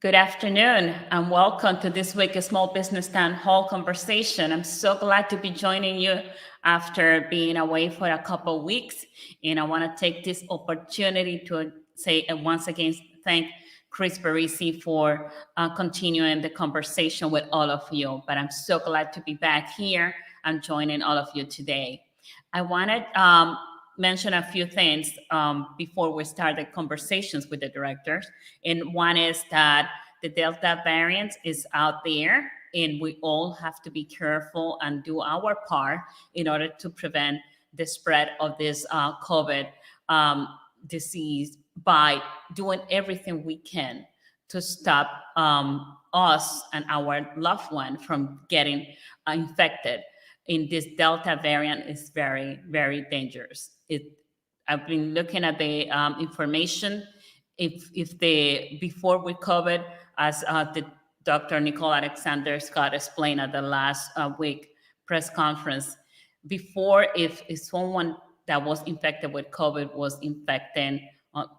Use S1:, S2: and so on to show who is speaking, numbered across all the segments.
S1: Good afternoon and welcome to this week's Small Business Town Hall conversation. I'm so glad to be joining you after being away for a couple of weeks. And I want to take this opportunity to say once again, thank Chris Parisi for continuing the conversation with all of you. But I'm so glad to be back here and joining all of you today. I wanted mention a few things before we start the conversations with the directors. And one is that the Delta variant is out there, and we all have to be careful and do our part in order to prevent the spread of this COVID disease by doing everything we can to stop us and our loved one from getting infected. In this Delta variant is very, very dangerous. I've been looking at the information. If before with COVID, as the Dr. Nicole Alexander Scott explained at the last week press conference, before if someone that was infected with COVID was infecting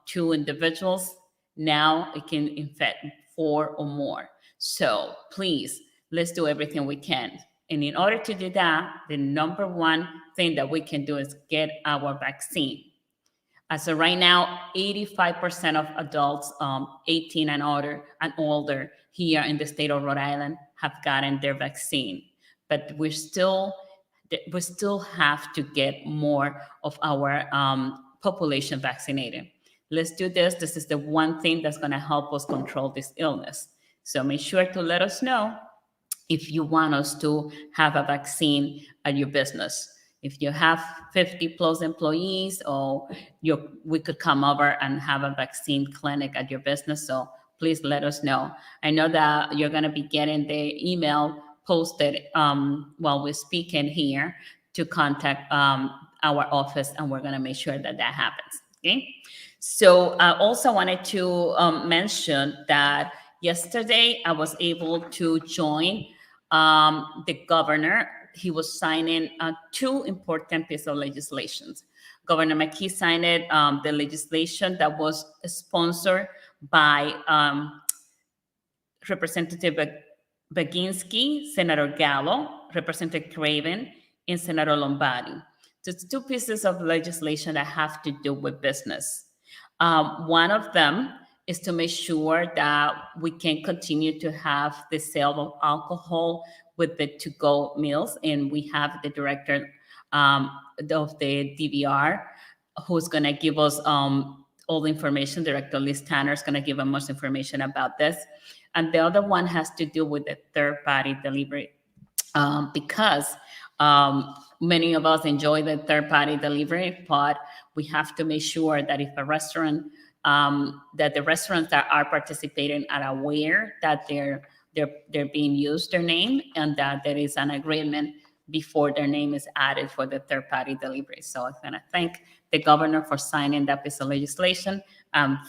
S1: 2 individuals, now it can infect 4 or more. So please, let's do everything we can. And in order to do that, the number one thing that we can do is get our vaccine. As of right now, 85% of adults 18 and older here in the state of Rhode Island have gotten their vaccine. But we still have to get more of our population vaccinated. Let's do this. This is the one thing that's going to help us control this illness. So make sure to let us know if you want us to have a vaccine at your business. If you have 50 plus employees, or we could come over and have a vaccine clinic at your business. So please let us know. I know that you're going to be getting the email posted while we're speaking here to contact our office, and we're going to make sure that happens. Okay. So I also wanted to mention that yesterday I was able to join the governor. He was signing 2 important pieces of legislation. Governor McKee signed the legislation that was sponsored by Representative Baginski, Senator Gallo, Representative Craven, and Senator Lombardi. So it's 2 pieces of legislation that have to do with business. One of them is to make sure that we can continue to have the sale of alcohol with the to-go meals. And we have the director of the DVR who's going to give us all the information. Director Liz Tanner is going to give us much information about this. And the other one has to do with the third-party delivery because many of us enjoy the third-party delivery, but we have to make sure that if a restaurant that the restaurants that are participating are aware that they're being used their name, and that there is an agreement before their name is added for the third-party delivery. So I'm going to thank the governor for signing that piece of legislation,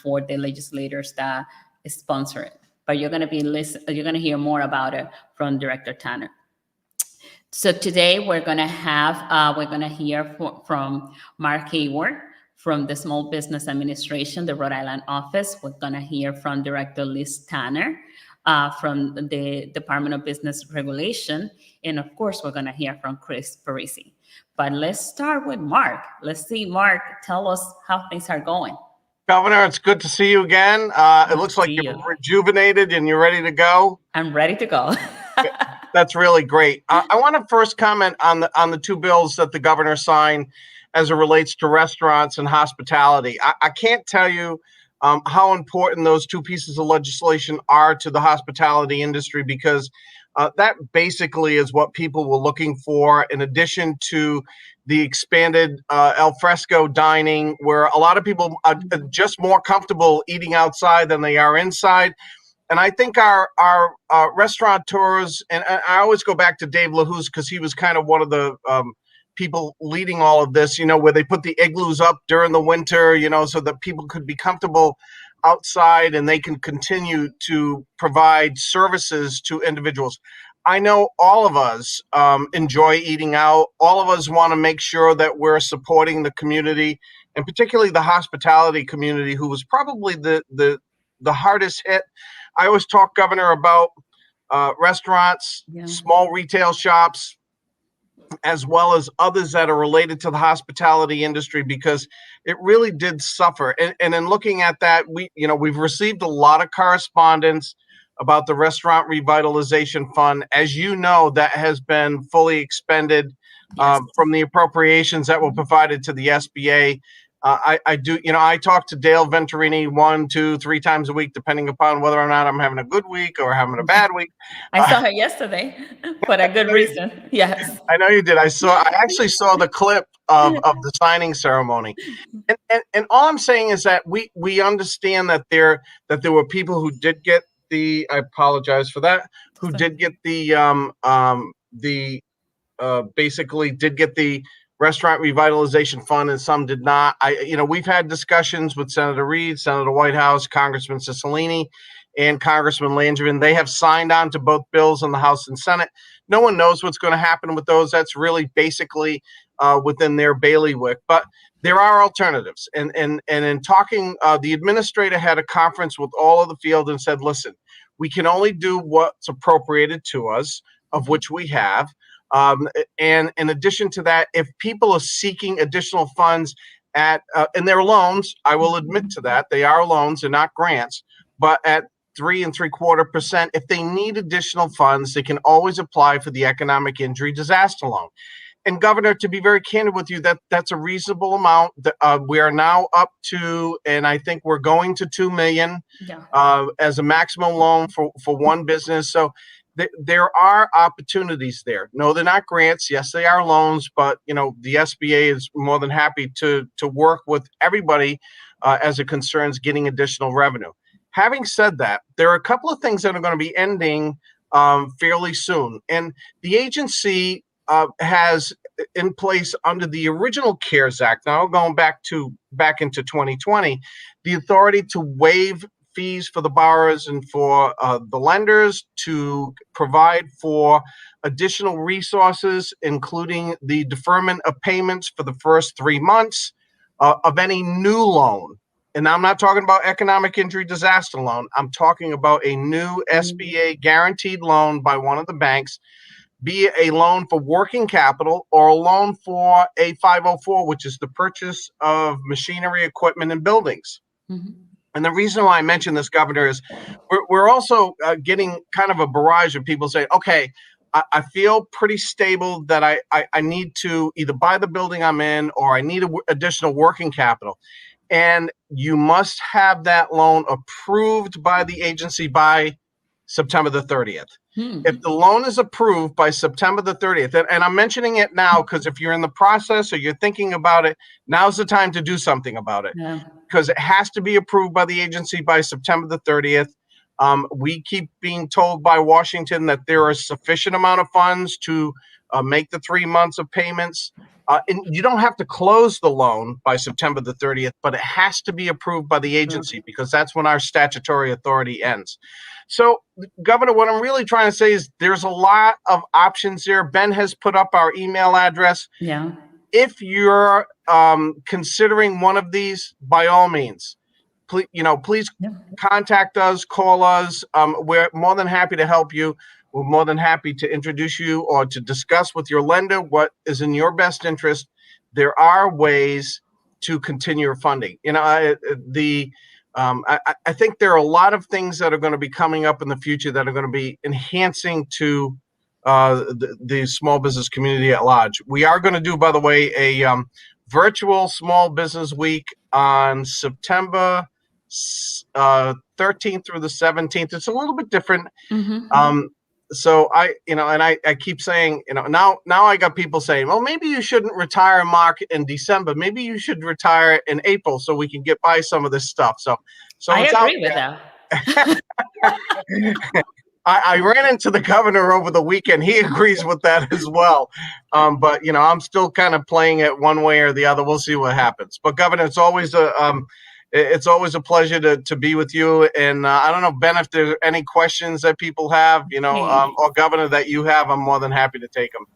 S1: for the legislators that sponsor it. But you're going to hear more about it from Director Tanner. So today we're going to hear from Mark Hayward from the Small Business Administration, the Rhode Island office. We're going to hear from Director Liz Tanner from the Department of Business Regulation. And of course, we're going to hear from Chris Parisi. But let's start with Mark. Let's see, Mark, tell us how things are going.
S2: Governor, it's good to see you again. It looks like you're rejuvenated and you're ready to go.
S1: I'm ready to go.
S2: That's really great. I want to first comment on the 2 bills that the governor signed as it relates to restaurants and hospitality. I can't tell you how important those 2 pieces of legislation are to the hospitality industry, because that basically is what people were looking for, in addition to the expanded al fresco dining, where a lot of people are just more comfortable eating outside than they are inside. And I think our restaurateurs, and I always go back to Dave LaHouse because he was kind of one of the people leading all of this, where they put the igloos up during the winter, so that people could be comfortable outside and they can continue to provide services to individuals. I know all of us enjoy eating out. All of us want to make sure that we're supporting the community, and particularly the hospitality community, who was probably the the hardest hit. I always talk, Governor, about restaurants, small retail shops, as well as others that are related to the hospitality industry, because it really did suffer. And in looking at that, we've received a lot of correspondence about the Restaurant Revitalization Fund. As you know, that has been fully expended from the appropriations that were provided to the SBA. I talk to Dale Venturini 1, 2, 3 times a week, depending upon whether or not I'm having a good week or having a bad week.
S1: I saw her yesterday for a good reason. Yes.
S2: I know you did. I actually saw the clip of the signing ceremony. And all I'm saying is that we understand that there were people who did get I apologize for that, who did get basically did get the Restaurant Revitalization Fund, and some did not. We've had discussions with Senator Reed, Senator Whitehouse, Congressman Cicilline, and Congressman Langevin. They have signed on to both bills in the House and Senate. No one knows what's going to happen with those. That's really basically within their bailiwick. But there are alternatives. And in talking, the administrator had a conference with all of the field and said, listen, we can only do what's appropriated to us, of which we have. And in addition to that, if people are seeking additional funds in their loans, I will admit to that, they are loans and not grants, but at 3.75%, if they need additional funds, they can always apply for the economic injury disaster loan. And Governor, to be very candid with you, that's a reasonable amount. We are now up to, and I think we're going to 2 million as a maximum loan for one business. So there are opportunities there. No, they're not grants. Yes, they are loans, but the SBA is more than happy to work with everybody as it concerns getting additional revenue. Having said that, there are a couple of things that are going to be ending fairly soon, and the agency has in place under the original CARES Act, now going back into 2020, the authority to waive fees for the borrowers and for the lenders, to provide for additional resources, including the deferment of payments for the first 3 months of any new loan. And I'm not talking about economic injury disaster loan. I'm talking about a new SBA guaranteed loan by one of the banks, be it a loan for working capital or a loan for a 504, which is the purchase of machinery, equipment, and buildings. Mm-hmm. And the reason why I mention this, Governor, is we're also getting kind of a barrage of people saying, okay, I feel pretty stable that I need to either buy the building I'm in or I need additional working capital. And you must have that loan approved by the agency by September the 30th. If the loan is approved by September the 30th, and I'm mentioning it now because if you're in the process or you're thinking about it, now's the time to do something about it. Because it has to be approved by the agency by September the 30th. We keep being told by Washington that there is sufficient amount of funds to make the 3 months of payments. And you don't have to close the loan by September the 30th, but it has to be approved by the agency because that's when our statutory authority ends. So, Governor, what I'm really trying to say is there's a lot of options here. Ben has put up our email address.
S1: Yeah.
S2: If you're considering one of these, by all means, please contact us, call us. We're more than happy to help you. We're more than happy to introduce you or to discuss with your lender what is in your best interest. There are ways to continue your funding. I think there are a lot of things that are going to be coming up in the future that are going to be enhancing to the small business community at large. We are going to do, by the way, a virtual small business week on September 13th through the 17th. It's a little bit different. Mm-hmm. So I keep saying, now I got people saying, well, maybe you shouldn't retire, Mark, in December. Maybe you should retire in April so we can get by some of this stuff. So
S1: I agree with that.
S2: I ran into the governor over the weekend. He agrees with that as well. But I'm still kind of playing it one way or the other. We'll see what happens. But Governor, it's always a pleasure to be with you. And I don't know, Ben, if there's any questions that people have, or Governor that you have, I'm more than happy to take them.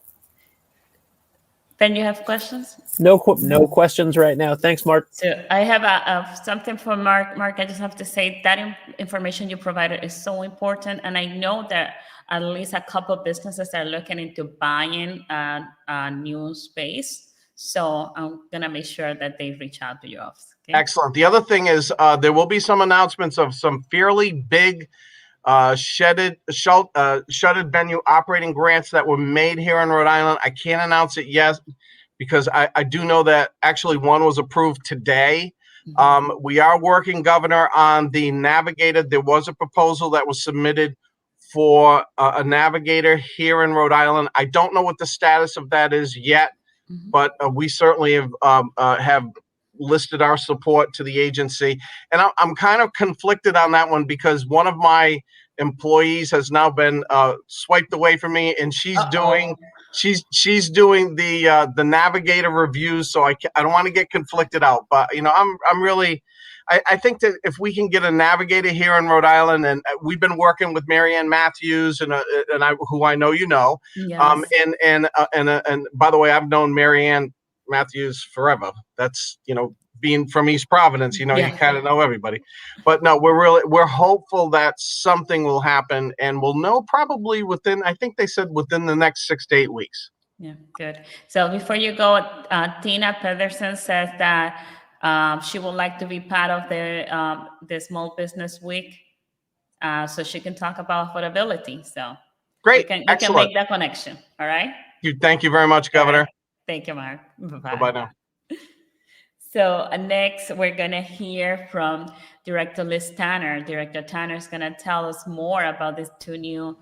S1: Ben, you have questions?
S3: No questions right now. Thanks, Mark.
S1: So I have something for Mark. Mark, I just have to say that information you provided is so important. And I know that at least a couple of businesses are looking into buying a new space. So I'm going to make sure that they reach out to your office. Okay?
S2: Excellent. The other thing is there will be some announcements of some fairly big shuttered venue operating grants that were made here in Rhode Island. I can't announce it yet because I do know that actually one was approved today. We are working, Governor, on the Navigator. There was a proposal that was submitted for a Navigator here in Rhode Island. I don't know what the status of that is yet, but we certainly have listed our support to the agency. And I'm kind of conflicted on that one because one of my employees has now been swiped away from me, and she's doing the Navigator reviews. So I don't want to get conflicted out, but I'm really. I think that if we can get a Navigator here in Rhode Island, and we've been working with Marianne Matthews and who I know you know,
S1: yes.
S2: And by the way, I've known Marianne Matthews forever. That's being from East Providence, you kind of know everybody. But no, we're hopeful that something will happen, and we'll know probably within, I think they said within the next 6 to 8 weeks.
S1: Yeah, good. So before you go, Tina Pedersen says that she would like to be part of the Small Business Week, so she can talk about affordability. So
S2: great,
S1: you can
S2: excellent.
S1: make that connection. All right.
S2: Thank you very much, Governor.
S1: Right. Thank you, Mark. Bye-bye.
S2: Bye now.
S1: So next, we're going to hear from Director Liz Tanner. Director Tanner is going to tell us more about these two new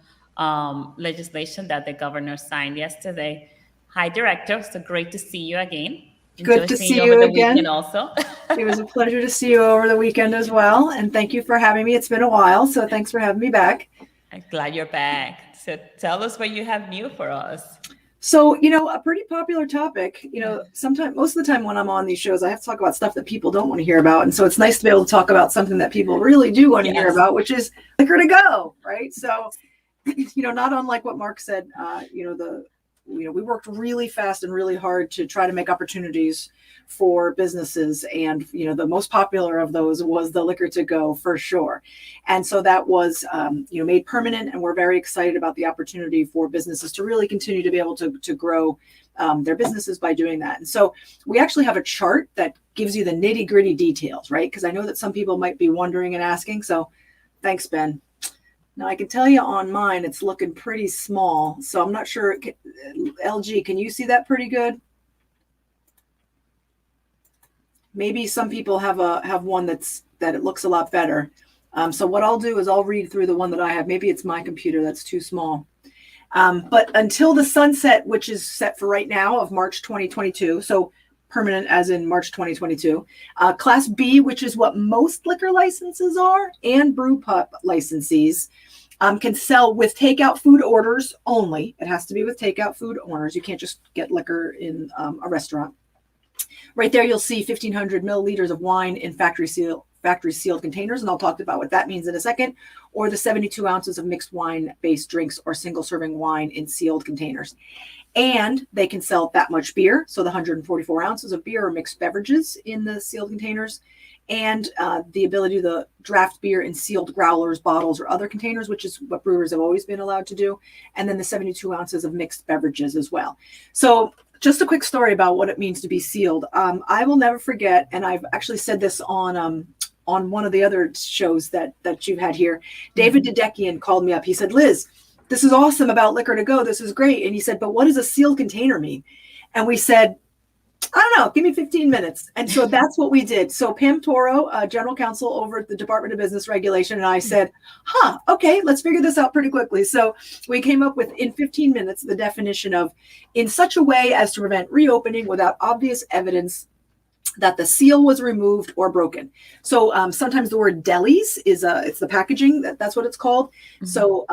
S1: legislation that the governor signed yesterday. Hi, Director. So great to see you again.
S4: Good to see you again.
S1: Also.
S4: It was a pleasure to see you over the weekend as well. And thank you for having me. It's been a while, so thanks for having me back.
S1: I'm glad you're back. So tell us what you have new for us.
S4: So, a pretty popular topic, sometimes, most of the time when I'm on these shows, I have to talk about stuff that people don't want to hear about. And so it's nice to be able to talk about something that people really do want to hear about, which is liquor to go, right? So, not unlike what Mark said, we worked really fast and really hard to try to make opportunities for businesses. And, the most popular of those was the liquor to go for sure. And so that was, made permanent. And we're very excited about the opportunity for businesses to really continue to be able to grow their businesses by doing that. And so we actually have a chart that gives you the nitty gritty details, right? Because I know that some people might be wondering and asking. So thanks, Ben. Now, I can tell you on mine, it's looking pretty small. So I'm not sure. LG, can you see that pretty good? Maybe some people have one that it looks a lot better. So what I'll do is I'll read through the one that I have. Maybe it's my computer that's too small. But until the sunset, which is set for right now of March 2022, so permanent as in March 2022, Class B, which is what most liquor licenses are, and brew pub licensees can sell with takeout food orders only. It has to be with takeout food orders. You can't just get liquor in a restaurant. Right there, you'll see 1,500 milliliters of wine in factory sealed containers, and I'll talk about what that means in a second, or the 72 ounces of mixed wine-based drinks or single-serving wine in sealed containers. And they can sell that much beer, so the 144 ounces of beer or mixed beverages in the sealed containers, and the ability to draft beer in sealed growlers, bottles, or other containers, which is what brewers have always been allowed to do, and then the 72 ounces of mixed beverages as well. So just a quick story about what it means to be sealed. I will never forget, and I've actually said this on one of the other shows that you've had here. David Dedekian called me up. He said, Liz, this is awesome about liquor to go. This is great. And he said, but what does a sealed container mean? And we said, I don't know, give me 15 minutes. And so that's what we did. So Pam Toro, general counsel over at the Department of Business Regulation, and I said, okay, let's figure this out pretty quickly. So we came up with, in 15 minutes, the definition of in such a way as to prevent reopening without obvious evidence that the seal was removed or broken. So sometimes the word delis is it's the packaging, that's what it's called. Mm-hmm. So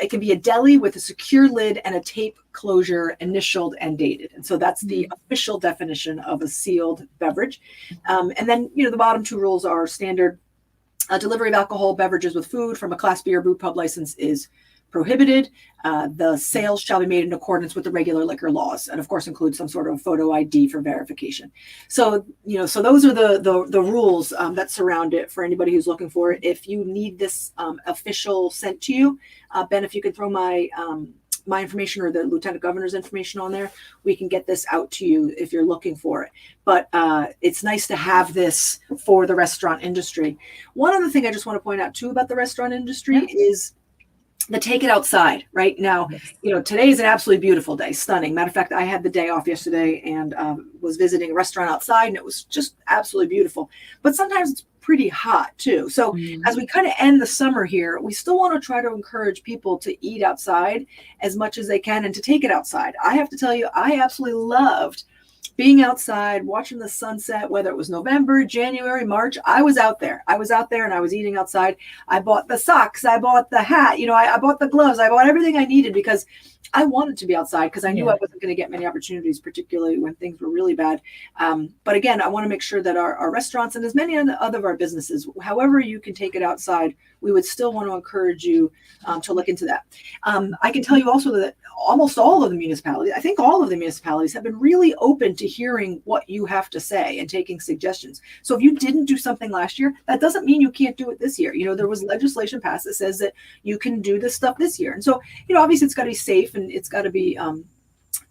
S4: it can be a deli with a secure lid and a tape closure, initialed and dated. And so that's the official definition of a sealed beverage. And then, the bottom two rules are standard delivery of alcohol beverages with food from a Class B or brew pub license is prohibited. The sales shall be made in accordance with the regular liquor laws, and of course include some sort of photo ID for verification. So, so those are the rules that surround it for anybody who's looking for it. If you need this official sent to you, Ben, if you could throw my information or the Lieutenant Governor's information on there, we can get this out to you if you're looking for it. But it's nice to have this for the restaurant industry. One other thing I just want to point out too about the restaurant industry is the take it outside right now. Today is an absolutely beautiful day, stunning. Matter of fact, I had the day off yesterday and was visiting a restaurant outside, and it was just absolutely beautiful. But sometimes it's pretty hot too. So as we kind of end the summer here, we still want to try to encourage people to eat outside as much as they can and to take it outside. I have to tell you, I absolutely loved being outside, watching the sunset, whether it was November, January, March. I was out there and I was eating outside. I bought the socks. I bought the hat. I bought the gloves. I bought everything I needed because I wanted to be outside because I knew I wasn't going to get many opportunities, particularly when things were really bad. But again, I want to make sure that our restaurants and as many other of our businesses, however you can take it outside, we would still want to encourage you to look into that. I can tell you also that almost all of the municipalities, I think all of the municipalities have been really open to hearing what you have to say and taking suggestions. So if you didn't do something last year, that doesn't mean you can't do it this year. There was legislation passed that says that you can do this stuff this year. And so, obviously it's got to be safe and it's got to be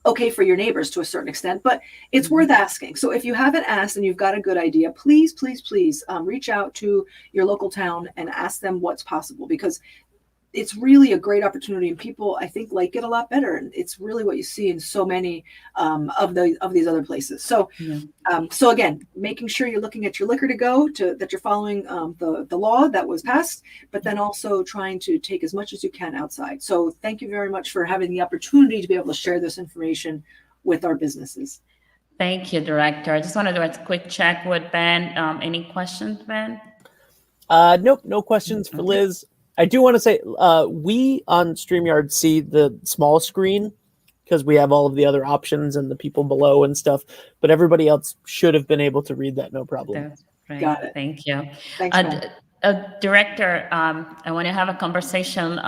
S4: okay for your neighbors to a certain extent, but it's worth asking. So if you haven't asked and you've got a good idea, please, please, please reach out to your local town and ask them what's possible, because it's really a great opportunity and people, I think, like it a lot better. And it's really what you see in so many of these other places. So, so again, making sure you're looking at your liquor to go that you're following the law that was passed, but then also trying to take as much as you can outside. So thank you very much for having the opportunity to be able to share this information with our businesses.
S1: Thank you, Director. I just want to do a quick check with Ben. Any questions, Ben?
S3: Nope, no questions for Liz. I do want to say we on StreamYard see the small screen because we have all of the other options and the people below and stuff, but everybody else should have been able to read that, no problem.
S1: That's right.
S4: Got it.
S1: Thank you.
S4: Thanks,
S1: Director, I want to have a conversation.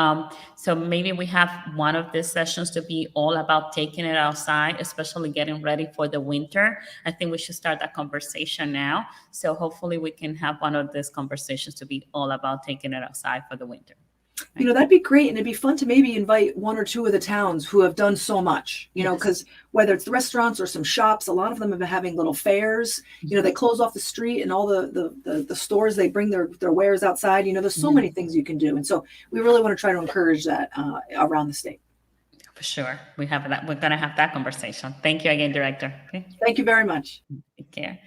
S1: So maybe we have one of these sessions to be all about taking it outside, especially getting ready for the winter. I think we should start that conversation now. So hopefully we can have one of these conversations to be all about taking it outside for the winter.
S4: That'd be great. And it'd be fun to maybe invite one or two of the towns who have done so much, because whether it's the restaurants or some shops, a lot of them have been having little fairs, they close off the street and all the stores, they bring their wares outside. There's so many things you can do. And so we really want to try to encourage that around the state.
S1: For sure. We're going to have that conversation. Thank you again, Director. Okay.
S4: Thank you very much.
S1: Take care.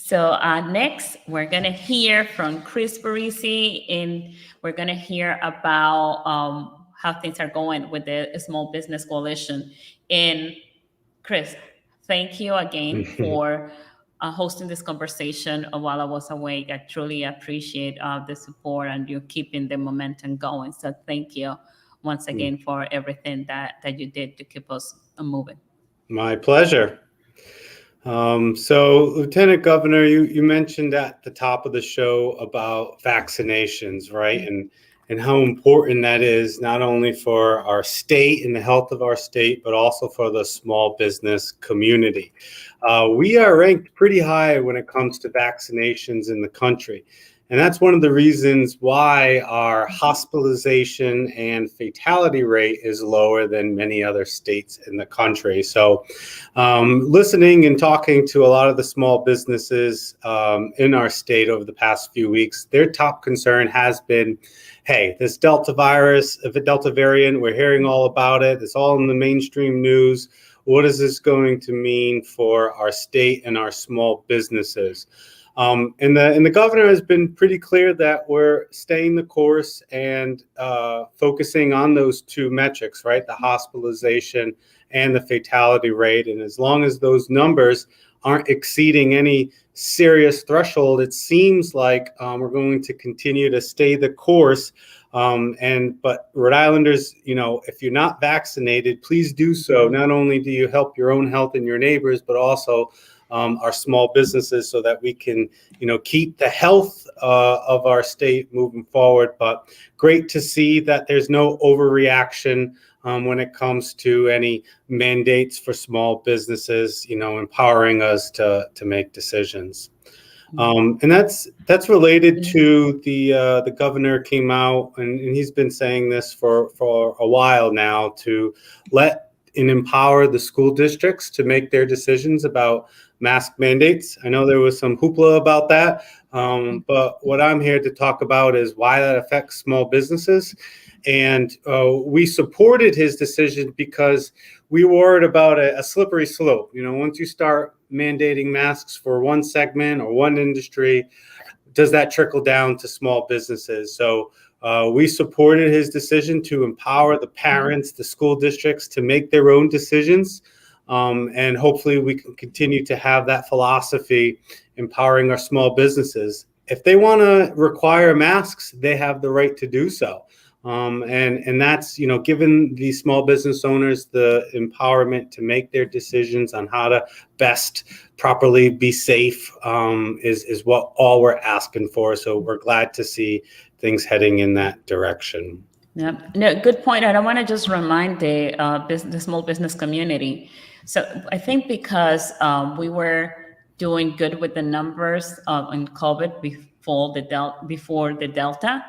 S1: So next, we're going to hear from Chris Barisi, and we're going to hear about how things are going with the Small Business Coalition. And Chris, thank you again for hosting this conversation while I was away. I truly appreciate the support and you keeping the momentum going. So thank you once again for everything that you did to keep us moving.
S5: My pleasure. So, Lieutenant Governor, you mentioned at the top of the show about vaccinations, right? And how important that is, not only for our state and the health of our state, but also for the small business community. We are ranked pretty high when it comes to vaccinations in the country. And that's one of the reasons why our hospitalization and fatality rate is lower than many other states in the country. So listening and talking to a lot of the small businesses in our state over the past few weeks, their top concern has been, hey, this Delta virus, the Delta variant, we're hearing all about it. It's all in the mainstream news. What is this going to mean for our state and our small businesses? And the governor has been pretty clear that we're staying the course and focusing on those two metrics, right? The hospitalization and the fatality rate. And as long as those numbers aren't exceeding any serious threshold, it seems like we're going to continue to stay the course. But Rhode Islanders, if you're not vaccinated, please do so. Not only do you help your own health and your neighbors, but also our small businesses so that we can, keep the health of our state moving forward. But great to see that there's no overreaction when it comes to any mandates for small businesses, empowering us to make decisions. And that's related to the governor came out and he's been saying this for a while now, to let and empower the school districts to make their decisions about mask mandates. I know there was some hoopla about that, but what I'm here to talk about is why that affects small businesses. And we supported his decision because we were worried about a slippery slope. Once you start mandating masks for one segment or one industry, does that trickle down to small businesses? So we supported his decision to empower the parents, the school districts to make their own decisions. And hopefully we can continue to have that philosophy, empowering our small businesses. If they want to require masks, they have the right to do so. And that's, giving the small business owners the empowerment to make their decisions on how to best properly be safe is what all we're asking for. So we're glad to see things heading in that direction.
S1: Yeah, no, good point. And I want to just remind the small business community. So I think because we were doing good with the numbers in COVID before the Delta,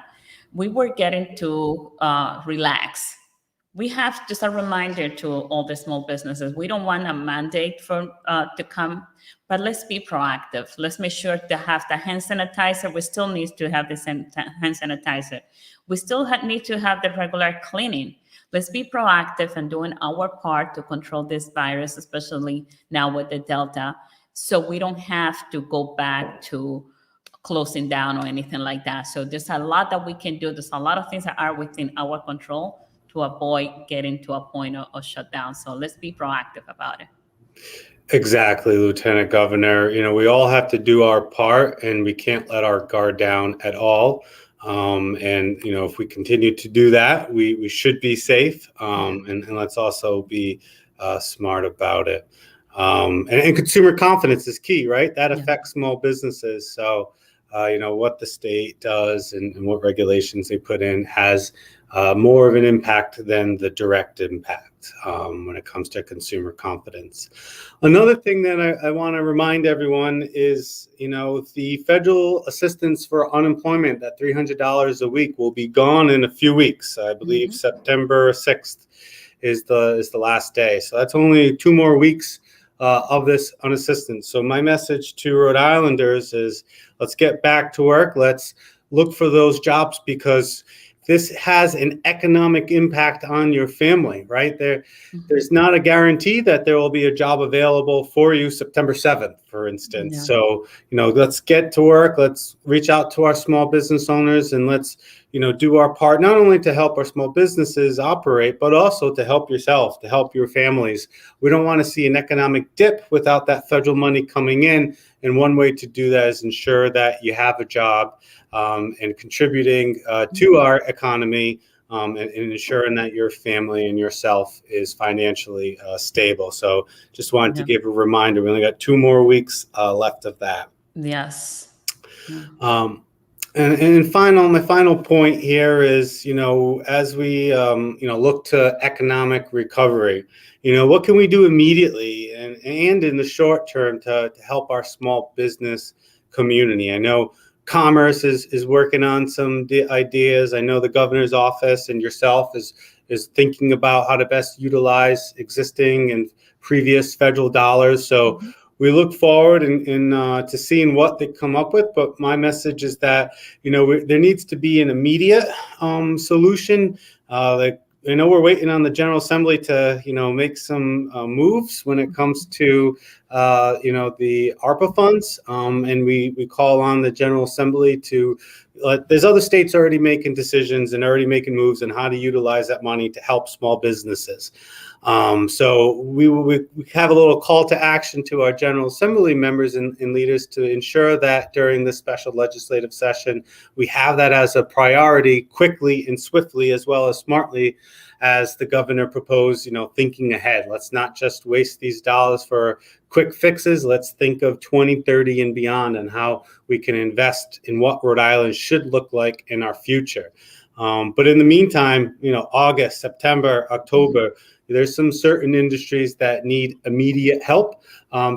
S1: we were getting to relax. We have just a reminder to all the small businesses. We don't want a mandate to come, but let's be proactive. Let's make sure to have the hand sanitizer. We still need to have the hand sanitizer. We still need to have the regular cleaning. Let's be proactive and doing our part to control this virus, especially now with the Delta, so we don't have to go back to closing down or anything like that. So there's a lot that we can do. There's a lot of things that are within our control to avoid getting to a point of shutdown. So let's be proactive about it.
S5: Exactly, Lieutenant Governor. We all have to do our part and we can't let our guard down at all. And if we continue to do that, we should be safe. And let's also be smart about it. And consumer confidence is key, right? That affects small businesses. So, what the state does and what regulations they put in has more of an impact than the direct impact when it comes to consumer confidence. Another thing that I want to remind everyone is, the federal assistance for unemployment, that $300 a week, will be gone in a few weeks. I believe September 6th is the last day. So that's only 2 more weeks of this unassistance. So my message to Rhode Islanders is, let's get back to work. Let's look for those jobs, because this has an economic impact on your family, right? There's not a guarantee that there will be a job available for you September 7th, for instance. Yeah. So, let's get to work. Let's reach out to our small business owners and let's, do our part, not only to help our small businesses operate, but also to help yourself, to help your families. We don't want to see an economic dip without that federal money coming in. And one way to do that is ensure that you have a job and contributing to our economy and ensuring that your family and yourself is financially stable. So just wanted to give a reminder, we only got 2 more weeks left of that.
S1: Yes.
S5: And my final point here is, as we, look to economic recovery, what can we do immediately and in the short term to help our small business community? I know Commerce is working on some ideas. I know the governor's office and yourself is thinking about how to best utilize existing and previous federal dollars. So we look forward to seeing what they come up with. But my message is that, there needs to be an immediate solution. I know we're waiting on the General Assembly to, make some moves when it comes to, the ARPA funds. And we call on the General Assembly to, there's other states already making decisions and already making moves on how to utilize that money to help small businesses. So we have a little call to action to our General Assembly members and leaders to ensure that during this special legislative session, we have that as a priority quickly and swiftly, as well as smartly, as the governor proposed, thinking ahead. Let's not just waste these dollars for quick fixes. Let's think of 2030 and beyond and how we can invest in what Rhode Island should look like in our future. But in the meantime, August, September, October, there's some certain industries that need immediate help.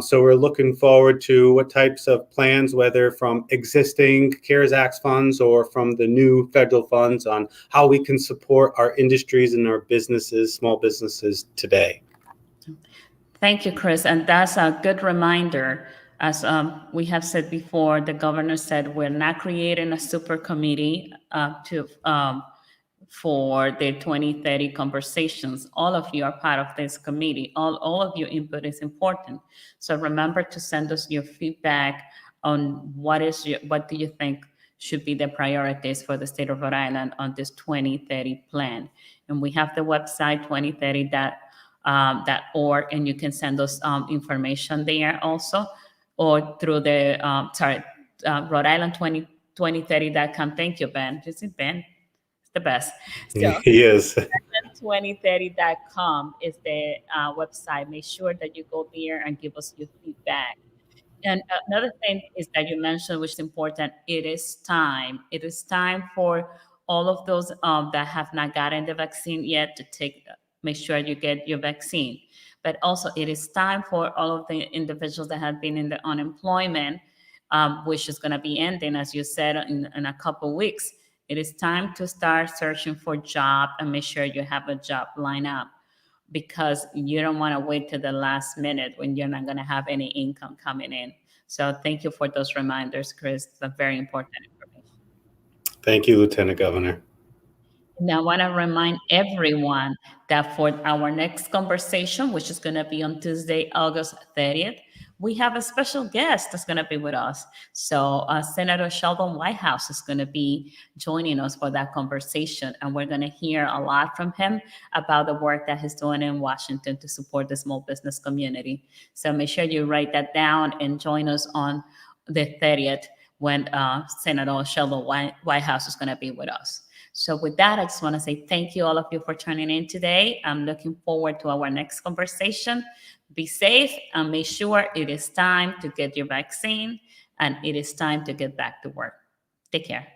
S5: So we're looking forward to what types of plans, whether from existing CARES Act funds or from the new federal funds, on how we can support our industries and our businesses, small businesses today.
S1: Thank you, Chris. And that's a good reminder. As we have said before, the governor said we're not creating a super committee for the 2030 conversations. All of you are part of this committee. All of your input is important. So remember to send us your feedback on what do you think should be the priorities for the state of Rhode Island on this 2030 plan. And we have the website 2030.org, and you can send us information there also, or through the Rhode Island 2030.com. Thank you, Ben. This is Ben. The best. So
S5: He is.
S1: 2030.com is the website. Make sure that you go there and give us your feedback. And another thing is that you mentioned, which is important, it is time. It is time for all of those that have not gotten the vaccine yet to make sure you get your vaccine. But also it is time for all of the individuals that have been in the unemployment, which is going to be ending, as you said, in a couple weeks. It is time to start searching for a job and make sure you have a job lined up, because you don't want to wait till the last minute when you're not going to have any income coming in. So thank you for those reminders, Chris. That's very important information.
S5: Thank you, Lieutenant Governor.
S1: Now, I want to remind everyone that for our next conversation, which is going to be on Tuesday, August 30th, we have a special guest that's going to be with us. So Senator Sheldon Whitehouse is going to be joining us for that conversation. And we're going to hear a lot from him about the work that he's doing in Washington to support the small business community. So make sure you write that down and join us on the 30th when Senator Sheldon Whitehouse is going to be with us. So with that, I just want to say thank you, all of you, for tuning in today. I'm looking forward to our next conversation. Be safe and make sure it is time to get your vaccine and it is time to get back to work. Take care.